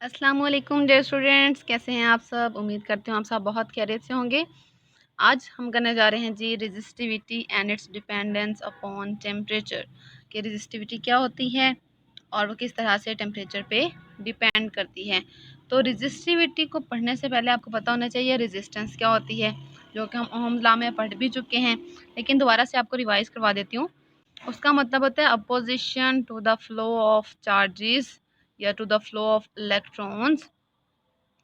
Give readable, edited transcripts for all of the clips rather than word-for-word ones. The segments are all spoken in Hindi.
अस्सलाम वालेकुम डियर स्टूडेंट्स, कैसे हैं आप सब। उम्मीद करती हूँ आप सब बहुत खैरियत से होंगे। आज हम करने जा रहे हैं जी resistivity and its dependence upon temperature कि रेजिस्टिविटी क्या होती है और वो किस तरह से टेम्परेचर पे डिपेंड करती है। तो रेजिस्टिविटी को पढ़ने से पहले आपको पता होना चाहिए रेजिस्टेंस क्या होती है, जो कि हम ओहम्स लॉ में पढ़ भी चुके हैं, लेकिन दोबारा से आपको रिवाइज करवा देती हूँ। उसका मतलब होता है opposition to the flow of charges या to the flow of electrons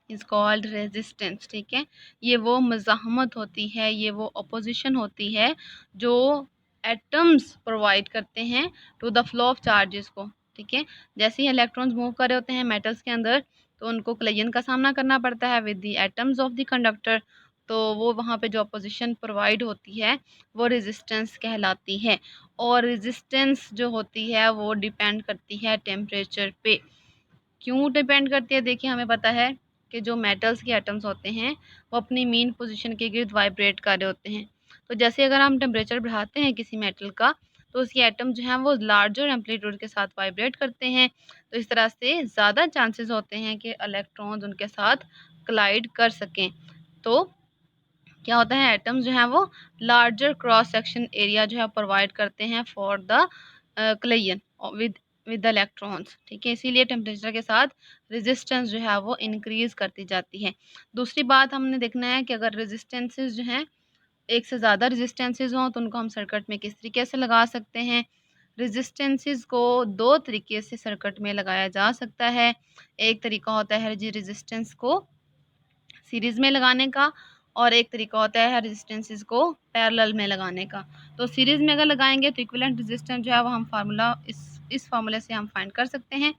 is called resistance. ठीक है, ये वो मज़ाहमत होती है, ये वो अपोजिशन होती है जो एटम्स प्रोवाइड करते हैं to the flow of charges को। ठीक है, जैसे ही इलेक्ट्रॉन्स मूव कर रहे होते हैं मेटल्स के अंदर, तो उनको कोलिजन का सामना करना पड़ता है with the atoms of the conductor. तो वो वहाँ पे जो अपोजिशन प्रोवाइड होती है वो रेजिस्टेंस कहलाती है। और रेजिस्टेंस जो होती है वो डिपेंड करती है टेम्परेचर पे। क्यों डिपेंड करती है? देखिए, हमें पता है कि जो मेटल्स के एटम्स होते हैं वो अपनी मीन पोजीशन के गिर्द वाइब्रेट कर रहे होते हैं। तो जैसे अगर हम टेम्परेचर बढ़ाते हैं किसी मेटल का, तो उसके एटम जो हैं वो लार्जर एम्पलीट्यूड के साथ वाइब्रेट करते हैं। तो इस तरह से ज़्यादा चांसेस होते हैं कि इलेक्ट्रॉन्स उनके साथ क्लाइड कर सकें। तो क्या होता है, एटम्स जो हैं वो लार्जर क्रॉस सेक्शन एरिया जो है प्रोवाइड करते हैं for the collision with with the electrons. ठीक है, इसीलिए टेम्परेचर के साथ रेजिस्टेंस जो है वो इंक्रीज करती जाती है। दूसरी बात हमने देखना है कि अगर रेजिस्टेंसेस जो हैं, एक से ज़्यादा रेजिस्टेंसेस हों, तो उनको हम सर्किट में किस तरीके से लगा सकते हैं। रेजिस्टेंसेस को दो तरीके से सर्किट में लगाया जा सकता है। एक तरीका होता है जी रेजिस्टेंस को सीरीज़ में लगाने का, और एक तरीका होता है रेजिस्टेंसेस को पैरेलल में लगाने का। तो सीरीज़ में अगर लगाएंगे तो इक्विवेलेंट रेजिस्टेंस जो है वो हम फार्मूला इस फार्मूले से हम फाइंड कर सकते हैं।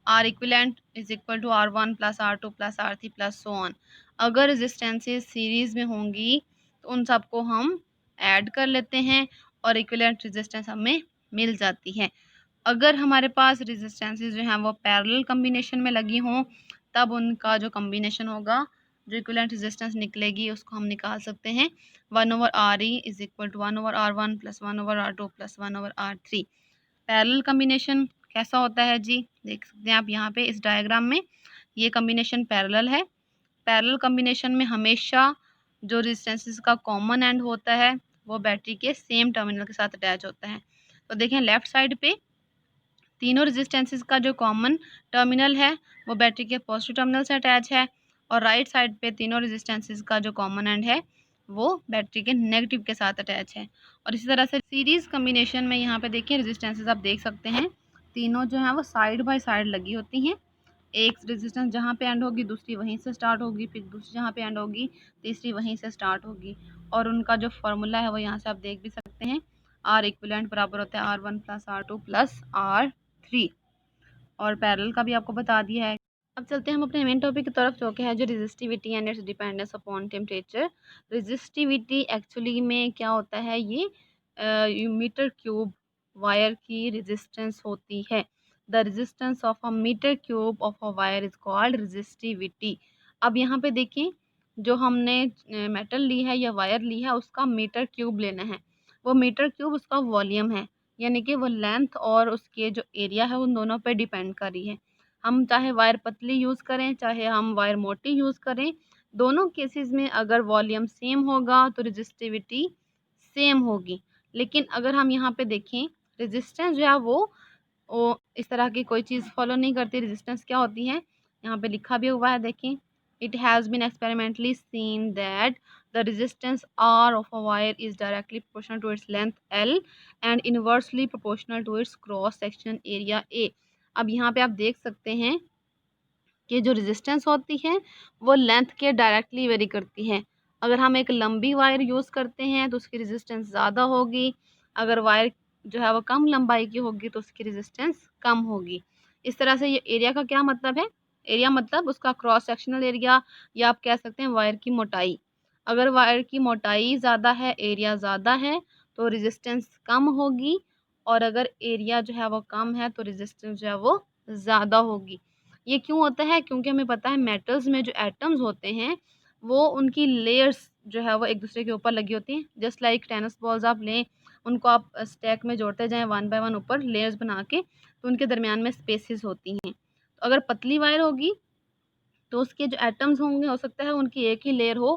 R equivalent is equal to R1 plus R2 plus R3 plus so on. अगर रेजिस्टेंसेस सीरीज़ में होंगी तो उन सबको हम ऐड कर लेते हैं और इक्विवेलेंट रेजिस्टेंस हमें मिल जाती है। अगर हमारे पास रेजिस्टेंसेस जो हैं वो पैरेलल कम्बिनेशन में लगी हों, तब उनका जो कम्बिनेशन होगा, जो इक्विवेलेंट रेजिस्टेंस निकलेगी, उसको हम निकाल सकते हैं 1/RE is equal to 1/R1 plus 1/R2 plus 1/R3। Parallel combination कैसा होता है जी, देख सकते हैं आप यहाँ पे इस डायग्राम में, ये कम्बिनेशन पैरेलल है। पैरेलल कम्बिनेशन में हमेशा जो रेजिस्टेंसेस का कॉमन एंड होता है वो बैटरी के सेम टर्मिनल के साथ अटैच होता है। तो देखें, लेफ्ट साइड पे तीनों रेजिस्टेंसेस का जो कॉमन टर्मिनल है वो बैटरी के पॉजिटिव टर्मिनल से अटैच है, और राइट साइड पे तीनों रेजिस्टेंसेस का जो कॉमन एंड है वो बैटरी के नेगेटिव के साथ अटैच है। और इसी तरह से सीरीज कम्बिनेशन में यहाँ पे देखिए रेजिस्टेंसेस आप देख सकते हैं, तीनों जो है वो साइड बाय साइड लगी होती हैं। एक रेजिस्टेंस जहाँ पे एंड होगी दूसरी वहीं से स्टार्ट होगी, फिर दूसरी जहाँ पे एंड होगी तीसरी वहीं से स्टार्ट होगी। और उनका जो फॉर्मूला है वो यहाँ से आप देख भी सकते हैं, आर इक्विवेलेंट बराबर होता है R1 plus R2 plus R3। और पैरेलल का भी आपको बता दिया है। अब चलते हैं हम अपने मेन टॉपिक की तरफ, जो कि है जो resistivity and its dependence upon temperature. Resistivity actually में क्या होता है, ये मीटर क्यूब वायर की रेजिस्टेंस होती है। The resistance of a metre cube of a wire is called resistivity. अब यहाँ पे देखिए, जो हमने मेटल ली है या वायर ली है उसका मीटर क्यूब लेना है। वो मीटर क्यूब उसका वॉल्यूम है, यानी कि वो लेंथ और उसके जो एरिया है उन दोनों पे डिपेंड कर रही है। हम चाहे वायर पतली यूज़ करें चाहे हम वायर मोटी यूज़ करें, दोनों केसेस में अगर वॉल्यूम सेम होगा तो रेजिस्टिविटी सेम होगी। लेकिन अगर हम यहाँ पे देखें, रेजिस्टेंस जो है वो इस तरह की कोई चीज़ फॉलो नहीं करती। रेजिस्टेंस क्या होती है, यहाँ पे लिखा भी हुआ है, देखें, it has been experimentally seen that the resistance R of a wire is directly proportional to its length L and inversely proportional to its cross section area A। अब यहाँ पे आप देख सकते हैं कि जो रेजिस्टेंस होती है वो लेंथ के डायरेक्टली वेरी करती है। अगर हम एक लंबी वायर यूज़ करते हैं तो उसकी रेजिस्टेंस ज़्यादा होगी, अगर वायर जो है वो कम लंबाई की होगी तो उसकी रेजिस्टेंस कम होगी। इस तरह से ये एरिया का क्या मतलब है, एरिया मतलब उसका क्रॉस सेक्शनल एरिया, या आप कह सकते हैं वायर की मोटाई। अगर वायर की मोटाई ज़्यादा है, एरिया ज़्यादा है, तो रेजिस्टेंस कम होगी, और अगर एरिया जो है वो कम है तो रेजिस्टेंस जो है वो ज़्यादा होगी। ये क्यों होता है, क्योंकि हमें पता है मेटल्स में जो एटम्स होते हैं वो उनकी लेयर्स जो है वो एक दूसरे के ऊपर लगी होती हैं। जस्ट लाइक टेनिस बॉल्स आप लें, उनको आप स्टैक में जोड़ते जाएं वन बाय वन ऊपर लेयर्स बना के, तो उनके दरमियान में स्पेसेस होती हैं। तो अगर पतली वायर होगी तो उसके जो एटम्स होंगे हो सकता है उनकी एक ही लेयर हो,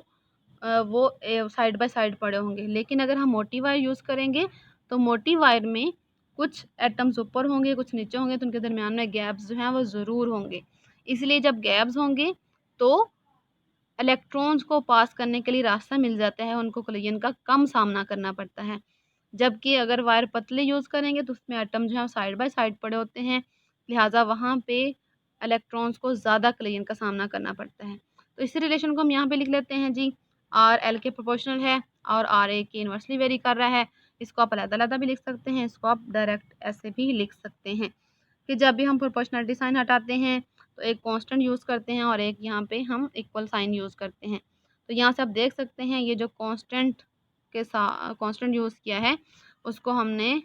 वो साइड बाय साइड पड़े होंगे। लेकिन अगर हम मोटी वायर यूज़ करेंगे तो मोटी वायर में कुछ एटम्स ऊपर होंगे, कुछ नीचे होंगे, तो उनके दरमियान में गैप्स जो हैं वो ज़रूर होंगे। इसलिए जब गैप्स होंगे तो इलेक्ट्रॉन्स को पास करने के लिए रास्ता मिल जाता है, उनको कोलिजन का कम सामना करना पड़ता है। जबकि अगर वायर पतले यूज़ करेंगे तो उसमें एटम जो है साइड बाय साइड पड़े होते हैं, लिहाजा वहाँ पे इलेक्ट्रॉन्स को ज़्यादा कोलिजन का सामना करना पड़ता है। तो इसी रिलेशन को हम यहाँ पे लिख लेते हैं जी, आर एल के प्रोपोर्शनल है और आर ए के इन्वर्सली वेरी कर रहा है। इसको आप अलग-अलग भी लिख सकते हैं, इसको आप डायरेक्ट ऐसे भी लिख सकते हैं कि जब भी हम प्रोपोर्शनलिटी साइन हटाते हैं तो एक कांस्टेंट यूज़ करते हैं और एक यहाँ पे हम इक्वल साइन यूज़ करते हैं। तो यहाँ से आप देख सकते हैं ये जो कांस्टेंट के साथ कांस्टेंट यूज़ किया है उसको हमने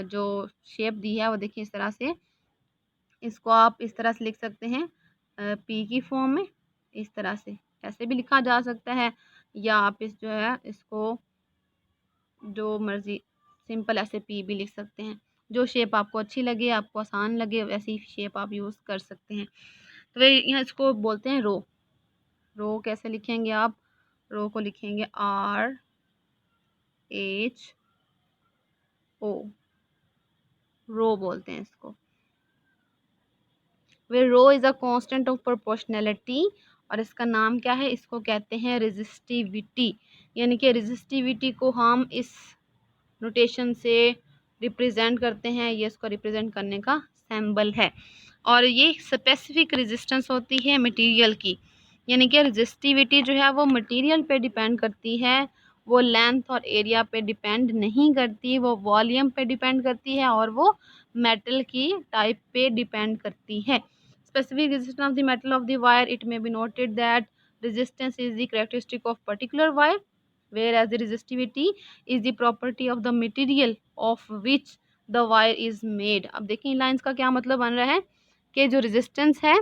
जो शेप दी है वो देखिए इस तरह से, इसको आप इस तरह से लिख सकते हैं पी की फॉर्म में, इस तरह से ऐसे भी लिखा जा सकता है, या आप इस जो है इसको जो मर्ज़ी सिंपल ऐसे पी भी लिख सकते हैं। जो शेप आपको अच्छी लगे, आपको आसान लगे, वैसी शेप आप यूज़ कर सकते हैं। तो वे यहाँ इसको बोलते हैं रो। रो कैसे लिखेंगे आप? रो को लिखेंगे आर एच ओ, रो बोलते हैं इसको। वे rho is a constant of proportionality, और इसका नाम क्या है? इसको कहते हैं रेजिस्टिविटी। यानी कि रेजिस्टिविटी को हम इस नोटेशन से रिप्रेजेंट करते हैं, ये इसको रिप्रेजेंट करने का सिंबल है। और ये स्पेसिफिक रेजिस्टेंस होती है मटेरियल की, यानी कि रेजिस्टिविटी जो है वो मटेरियल पे डिपेंड करती है, वो लेंथ और एरिया पे डिपेंड नहीं करती, वो वॉल्यूम पे डिपेंड करती है और वो मेटल की टाइप पे डिपेंड करती है। Specific resistance of the metal of the wire, it may be noted that resistance is the characteristic of particular wire, whereas the resistivity is the property of the material of which the wire is made। अब देखिए इन लाइंस का क्या मतलब बन रहा है कि जो रेजिस्टेंस है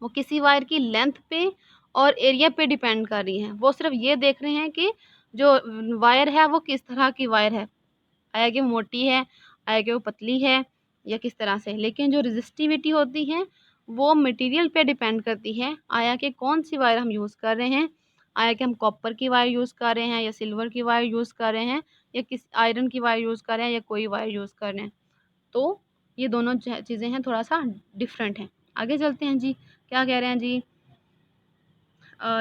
वो किसी वायर की लेंथ पे और एरिया पे डिपेंड कर रही है। वो सिर्फ ये देख रहे हैं कि जो वायर है वो किस तरह की वायर है, आया कि वो मोटी है, आया कि वो पतली है, या किस तरह से। लेकिन जो रेजिस्टिविटी होती है वो मटेरियल पे डिपेंड करती है, आया कि कौन सी वायर हम यूज़ कर रहे हैं, आया कि हम कॉपर की वायर यूज़ कर रहे हैं या सिल्वर की वायर यूज़ कर रहे हैं या किस आयरन की वायर यूज़ कर रहे हैं या कोई वायर यूज़ कर रहे हैं। तो ये दोनों चीज़ें हैं, थोड़ा सा डिफरेंट हैं। आगे चलते हैं जी, क्या कह रहे हैं जी।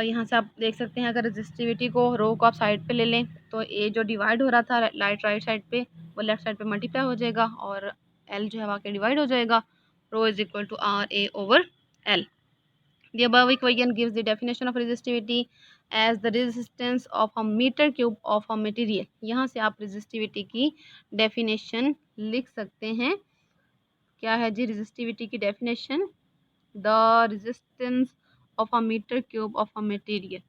यहाँ से आप देख सकते हैं अगर रेजिस्टिविटी को रो को आप साइड पे ले लें तो ए जो डिवाइड हो रहा था राइट साइड पे वो लेफ्ट साइड पे मल्टीप्लाई हो जाएगा और एल जो है वाकई डिवाइड हो जाएगा। Rho is equal to R A over L. The above equation gives the definition of resistivity as the resistance of a meter cube of a material। यहाँ से आप resistivity की definition लिख सकते हैं। क्या है जी resistivity की definition? The resistance of a meter cube of a material।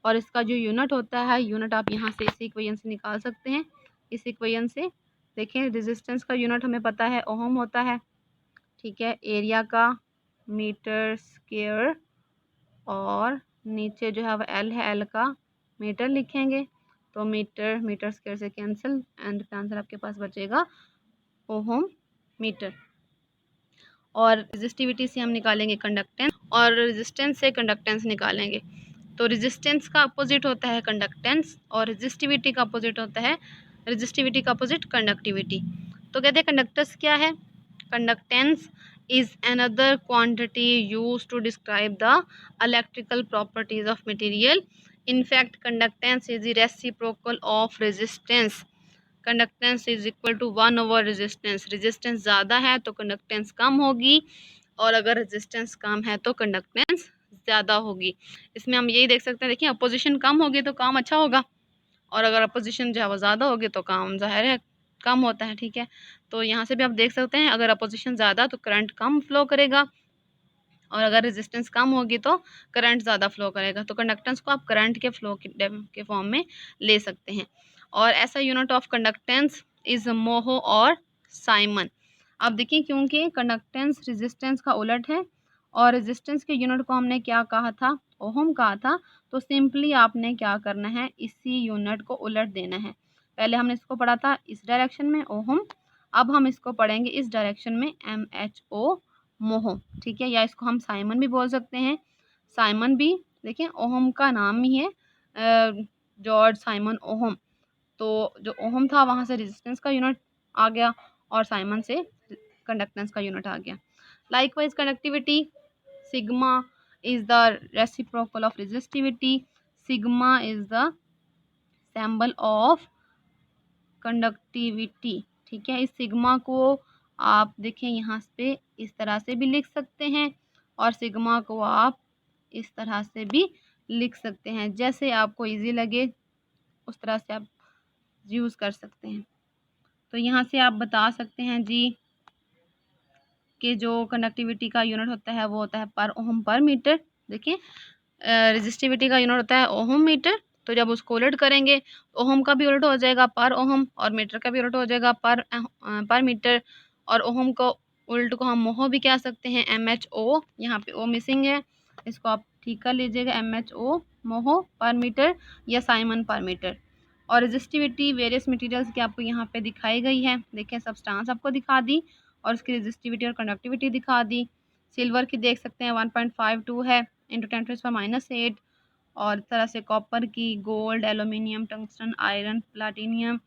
और इसका जो यूनिट होता है, यूनिट आप यहाँ से इस इक्वेशन से निकाल सकते हैं। इस इक्वेशन से देखें, रेजिस्टेंस का यूनिट हमें पता है ओम होता है, ठीक है, एरिया का मीटर स्क्वायर, और नीचे जो है वो एल है, एल का मीटर लिखेंगे तो मीटर स्क्वायर से कैंसिल, एंड आंसर आपके पास बचेगा ओम मीटर। और रेजिस्टिविटी से हम निकालेंगे कंडक्टेंस और रेजिस्टेंस से कंडक्टेंस निकालेंगे। तो रेजिस्टेंस का अपोजिट होता है कंडक्टेंस और रेजिस्टिविटी का अपोजिट होता है, रेजिस्टिविटी का अपोजिट कंडक्टिविटी। तो कहते हैं कंडक्टेंस क्या है? Conductance is another quantity used to describe the electrical properties of material। In fact, conductance is the reciprocal of resistance। Conductance is equal to 1 over resistance. Resistance ज़्यादा है तो कंडक्टेंस कम होगी, और अगर रेजिस्टेंस कम है तो कंडक्टेंस ज़्यादा होगी। इसमें हम यही देख सकते हैं, देखिए अपोजिशन कम होगी तो काम अच्छा होगा, और अगर अपोजिशन जो है वो ज़्यादा होगी तो काम ज़ाहिर है कम होता है, ठीक है। तो यहाँ से भी आप देख सकते हैं अगर अपोजिशन ज़्यादा तो करंट कम फ्लो करेगा, और अगर रेजिस्टेंस कम होगी तो करंट ज़्यादा फ्लो करेगा। तो कंडक्टेंस को आप करंट के फ्लो के फॉर्म में ले सकते हैं। और ऐसा यूनिट ऑफ कंडक्टेंस इज़ मोहो और साइमन। अब देखिए क्योंकि कंडक्टेंस रेजिस्टेंस का उलट है और रेजिस्टेंस के यूनिट को हमने क्या कहा था? ओहम कहा था। तो सिंपली आपने क्या करना है, इसी यूनिट को उलट देना है। पहले हमने इसको पढ़ा था इस डायरेक्शन में ओहम, अब हम इसको पढ़ेंगे इस डायरेक्शन में MHO मोह, ठीक है, या इसको हम साइमन भी बोल सकते हैं। साइमन भी देखिए ओहम का नाम ही है, जॉर्ज साइमन ओहम। तो जो ओहम था वहाँ से रेजिस्टेंस का यूनिट आ गया और साइमन से कंडक्टेंस का यूनिट आ गया। Likewise conductivity, sigma is the reciprocal of resistivity. Sigma is the symbol of conductivity, ठीक है। इस सिग्मा को आप देखें यहाँ पे इस तरह से भी लिख सकते हैं और सिग्मा को आप इस तरह से भी लिख सकते हैं, जैसे आपको इजी लगे उस तरह से आप यूज़ कर सकते हैं। तो यहाँ से आप बता सकते हैं जी कि जो कंडक्टिविटी का यूनिट होता है वो होता है पर ओम पर मीटर। देखिए रेजिस्टिविटी का यूनिट होता है ओम मीटर, तो जब उसको उलट करेंगे ओम का भी उलट हो जाएगा पर ओम और मीटर का भी उलट हो जाएगा पर मीटर। और ओम को उल्ट को हम मोह भी कह सकते हैं, MHO। यहाँ पे ओ मिसिंग है, इसको आप ठीक कर लीजिएगा, MHO मोह पर मीटर या साइमन पर मीटर। और रेजिस्टिविटी वेरियस मटेरियल्स की आपको यहाँ पे दिखाई गई है। देखिए सब्सटेंस आपको दिखा दी और उसकी रेजिस्टिविटी और कंडक्टिविटी दिखा दी। सिल्वर की देख सकते हैं 1.52 है इंटू 10⁻⁸। और इस तरह से कॉपर की, gold, aluminium, tungsten, iron, platinum,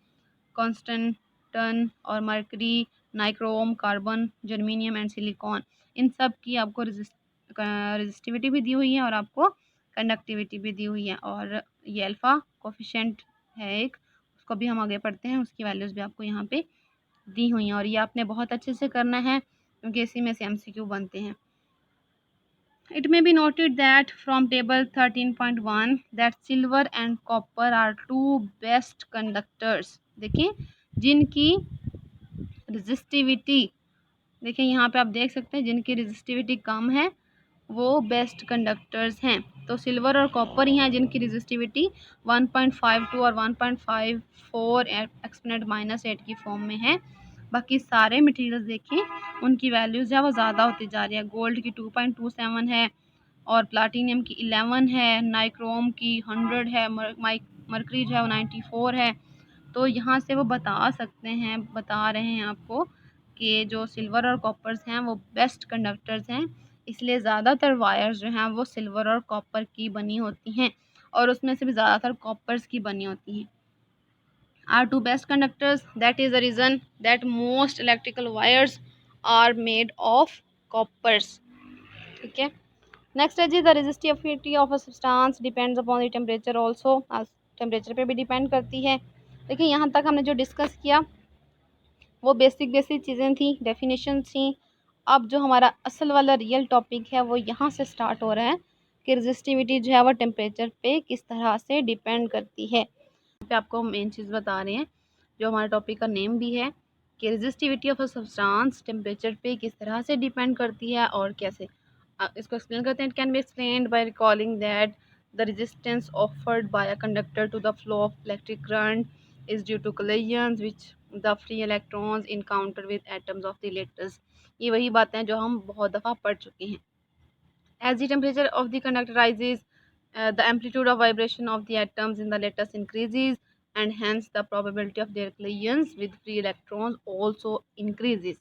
constantan और mercury, nichrome, carbon, germanium and silicon, इन सब की आपको रेजिस्टिविटी भी दी हुई है और आपको कंडक्टिविटी भी दी हुई है। और ये अल्फ़ा कोफिशिएंट है एक, उसको भी हम आगे पढ़ते हैं, उसकी वैल्यूज़ भी आपको यहाँ पे दी हुई हैं। और ये आपने बहुत अच्छे से करना है क्योंकि इसी में से MCQ बनते हैं। It may be noted that from table 13.1 that silver and copper are two best conductors। देखिए जिनकी रेजिस्टिविटी, देखिए यहाँ पे आप देख सकते हैं जिनकी रेजिस्टिविटी कम है वो बेस्ट कंडक्टर्स हैं। तो सिल्वर और कॉपर ही हैं जिनकी रेजिस्टिविटी 1.52 और 1.54 एक्सपोनेंट -8 की फॉर्म में है। बाकी सारे मटेरियल्स देखें उनकी वैल्यूज़ है वो ज़्यादा होती जा रही है। गोल्ड की 2.27 है और प्लाटिनियम की 11 है, नाइक्रोम की 100 है, मरकरी जो है वो 94 है। तो यहाँ से वो बता रहे हैं आपको कि जो सिल्वर और कॉपर्स हैं वो बेस्ट कंडक्टर्स हैं, इसलिए ज़्यादातर वायर्स जो हैं वो सिल्वर और कॉपर की बनी होती हैं और उसमें से भी ज़्यादातर कॉपर्स की बनी होती हैं। Are two best conductors, that is the reason that most electrical wires are made of coppers, ठीक है। नेक्स्ट है जी the resistivity of a substance depends upon the temperature also, temperature पे भी डिपेंड करती है। देखिए यहाँ तक हमने जो डिस्कस किया वो बेसिक चीज़ें थी, डेफिनेशन थी। अब जो हमारा असल वाला रियल टॉपिक है वो यहाँ से स्टार्ट हो रहा है कि रेजिस्टिविटी जो है वो टेम्परेचर पे किस तरह से डिपेंड करती है। पे आपको मेन चीज़ बता रहे हैं जो हमारे टॉपिक का नेम भी है कि resistivity of a substance temperature पे किस तरह से डिपेंड करती है और कैसे। इसको एक्सप्लेन करते हैं। It can be explained by recalling that the resistance offered by a conductor to the flow of electric current is due to collisions which the free electrons encounter with atoms of the lattice. ये वही बातें हैं जो हम बहुत दफ़ा पढ़ चुके हैं। As the temperature of the conductor rises, the amplitude of vibration of the atoms in the lattice increases and hence the probability of their collisions with free electrons also increases।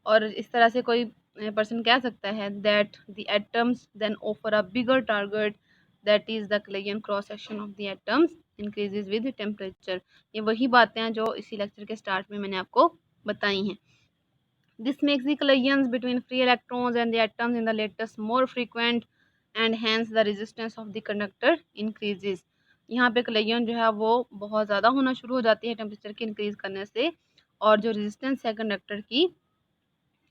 और इस तरह से कोई पर्सन कह सकता है that the atoms then offer a bigger target, that is the collision cross section of the atoms increases with temperature। ये वही बातें हैं जो इसी लेक्चर के स्टार्ट में मैंने आपको बताई हैं। This makes the collisions between free electrons and the atoms in the lattice more frequent and hence the resistance of the conductor increases। यहाँ पे collision जो है वो बहुत ज़्यादा होना शुरू हो जाती है टेम्परेचर के इंक्रीज़ करने से और जो रेजिस्टेंस है कंडक्टर की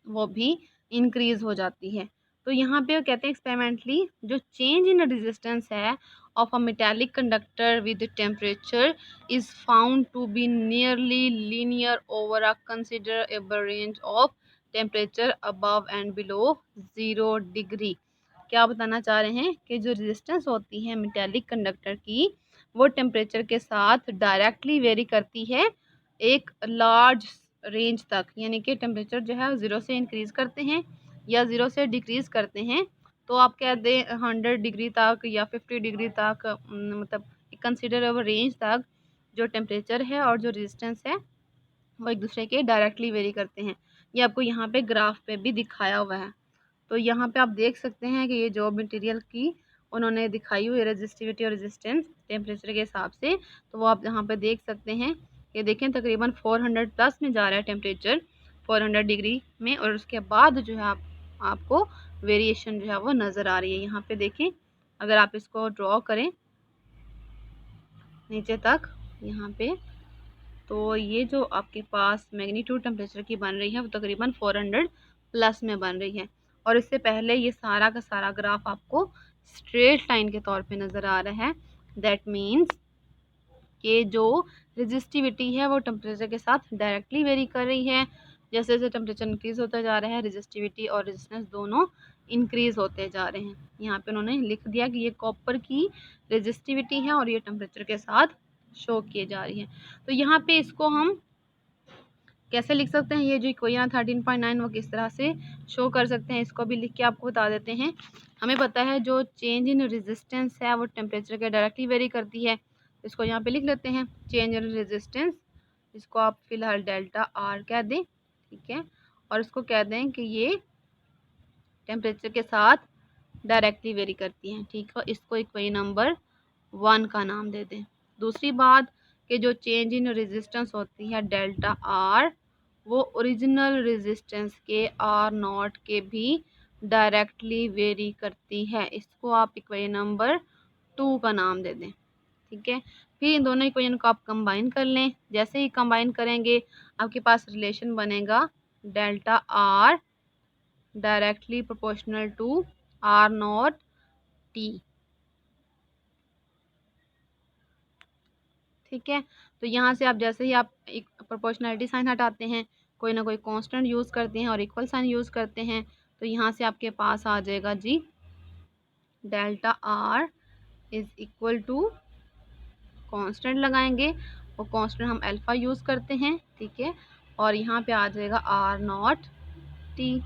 वो भी इंक्रीज़ हो जाती है। तो यहाँ पे कहते हैं एक्सपेरिमेंटली जो चेंज इन रेजिस्टेंस है of a metallic conductor with temperature is found to be nearly linear over a considerable range of temperature above and below 0 degree. क्या बताना चाह रहे हैं कि जो रेजिस्टेंस होती है मेटालिक कंडक्टर की वो टेम्परेचर के साथ डायरेक्टली वेरी करती है एक लार्ज रेंज तक, यानी कि टेम्परेचर जो है 0 से इंक्रीज़ करते हैं या 0 से डिक्रीज़ करते हैं। तो आप कह दें 100 डिग्री तक या 50 डिग्री तक, मतलब एक कंसिडरेबल रेंज तक जो टेम्परेचर है और जो रेजिस्टेंस है वो एक दूसरे के डायरेक्टली वेरी करते हैं। ये आपको यहाँ पे ग्राफ पे भी दिखाया हुआ है। तो यहाँ पे आप देख सकते हैं कि ये जो मटेरियल की उन्होंने दिखाई हुई रेजिस्टिविटी और रेजिस्टेंस टेम्परेचर के हिसाब से, तो वो आप यहाँ पे देख सकते हैं। ये देखें तकरीबन 400 प्लस में जा रहा है टेम्परेचर, 400 डिग्री में, और उसके बाद जो है आपको वेरिएशन जो है वो नज़र आ रही है। यहाँ पे देखें, अगर आप इसको ड्रॉ करें नीचे तक यहाँ पे, तो ये जो आपके पास मैग्नीट्यूड टेम्परेचर की बन रही है वो तकरीबन 400 प्लस में बन रही है। और इससे पहले ये सारा का सारा ग्राफ आपको स्ट्रेट लाइन के तौर पे नज़र आ रहा है। दैट मीन्स कि जो रेजिस्टिविटी है वो टेम्परेचर के साथ डायरेक्टली वेरी कर रही है। जैसे जैसे टेम्परेचर इंक्रीज़ होता जा रहा है, रेजिस्टिविटी और रेजिस्टेंस दोनों इंक्रीज़ होते जा रहे हैं। यहाँ पे उन्होंने लिख दिया कि ये कॉपर की रेजिस्टिविटी है और ये टेम्परेचर के साथ शो किए जा रही है। तो यहाँ पे इसको हम कैसे लिख सकते हैं, ये जो इक्वेशन 13.9 वो किस तरह से शो कर सकते हैं, इसको भी लिख के आपको बता देते हैं। हमें पता है जो चेंज इन रेजिस्टेंस है वो टेम्परेचर के डायरेक्टली वेरी करती है। इसको यहाँ पे लिख लेते हैं, चेंज इन रेजिस्टेंस, इसको आप फिलहाल डेल्टा आर कह दें, ठीक है, और इसको कह दें कि ये टेम्परेचर के साथ डायरेक्टली वेरी करती हैं, ठीक है। इसको इक्वेशन नंबर 1 का नाम दे दें। दूसरी बात कि जो चेंज इन रेजिस्टेंस होती है डेल्टा आर, वो ओरिजिनल रेजिस्टेंस के आर नॉट के भी डायरेक्टली वेरी करती है। इसको आप इक्वेशन नंबर 2 का नाम दे दें, ठीक है। फिर इन दोनों इक्वेशन को आप कंबाइन कर लें। जैसे ही कंबाइन करेंगे आपके पास रिलेशन बनेगा delta R directly proportional to R not T, ठीक है। तो यहाँ से आप जैसे ही आप एक प्रोपोर्शनलिटी साइन हटाते हैं, कोई ना कोई कांस्टेंट यूज़ करते हैं और इक्वल साइन यूज़ करते हैं, तो यहाँ से आपके पास आ जाएगा जी delta R is equal to, constant लगाएंगे, वो कांस्टेंट हम अल्फ़ा यूज़ करते हैं, ठीक है, और यहाँ पे आ जाएगा आर नॉट टी,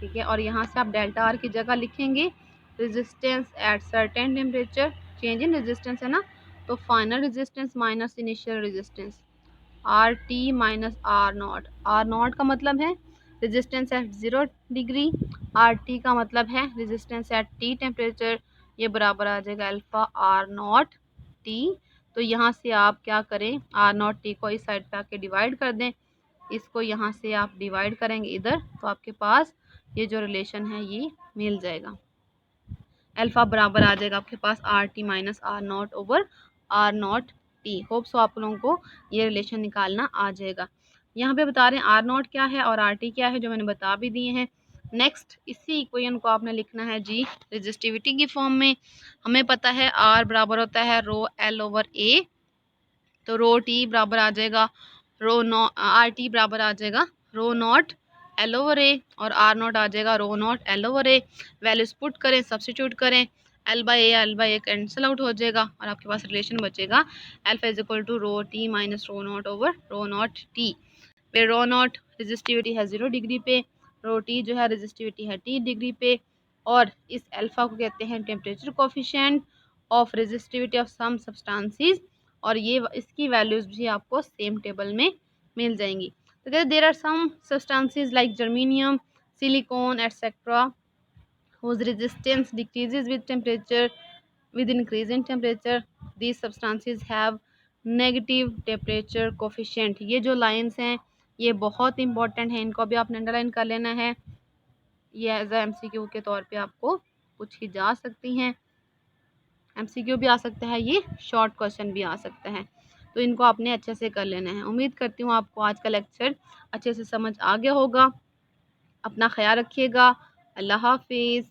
ठीक है। और यहाँ से आप डेल्टा आर की जगह लिखेंगे resistance at certain temperature, change in resistance है ना, तो final resistance minus initial resistance, R T minus R not. R not का मतलब है resistance at 0 degree, R T का मतलब है रेजिस्टेंस एट टी टेम्परेचर, ये बराबर आ जाएगा अल्फ़ा आर नॉट टी। तो यहाँ से आप क्या करें, आर नॉट टी को इस साइड पे आके डिवाइड कर दें, इसको यहाँ से आप डिवाइड करेंगे इधर, तो आपके पास ये जो रिलेशन है ये मिल जाएगा। अल्फ़ा बराबर आ जाएगा आपके पास R T minus R naught over R not T. Hope so आप लोगों को ये रिलेशन निकालना आ जाएगा। यहाँ पे बता रहे हैं आर नॉट क्या है और आर टी क्या है, जो मैंने बता भी दिए हैं। नेक्स्ट इसी इक्वेशन को आपने लिखना है जी रेजिस्टिविटी की फॉर्म में। हमें पता है आर बराबर होता है रो एल ओवर ए, तो रो टी बराबर आ जाएगा रो नॉ, आर टी बराबर आ जाएगा rho naught L over A, और आर नॉट आ जाएगा rho naught L over A. Values put करें, सब्सिट्यूट करें, L by A cancel out हो जाएगा और आपके पास रिलेशन बचेगा alpha is equal to rho T minus rho naught over rho naught T. फिर रो नॉट रेजिस्टिविटी है 0 डिग्री पे, रो टी जो है रेजिस्टिविटी है टी डिग्री पे, और इस अल्फा को कहते हैं temperature coefficient of resistivity of some substances, और ये इसकी वैल्यूज़ भी आपको सेम टेबल में मिल जाएंगी। तो कहते there are some substances like germanium, silicon etcetera whose resistance decreases with temperature, with increase in temperature. These substances have negative temperature coefficient. ये जो लाइंस हैं ये बहुत इंपॉर्टेंट है, इनको भी आपने अंडरलाइन कर लेना है। ये एज MCQ के तौर पे आपको पूछी जा सकती हैं, MCQ भी आ सकता है, ये शॉर्ट क्वेश्चन भी आ सकता है, तो इनको आपने अच्छे से कर लेना है। उम्मीद करती हूँ आपको आज का लेक्चर अच्छे से समझ आ गया होगा। अपना ख्याल रखिएगा। अल्लाह हाफिज़।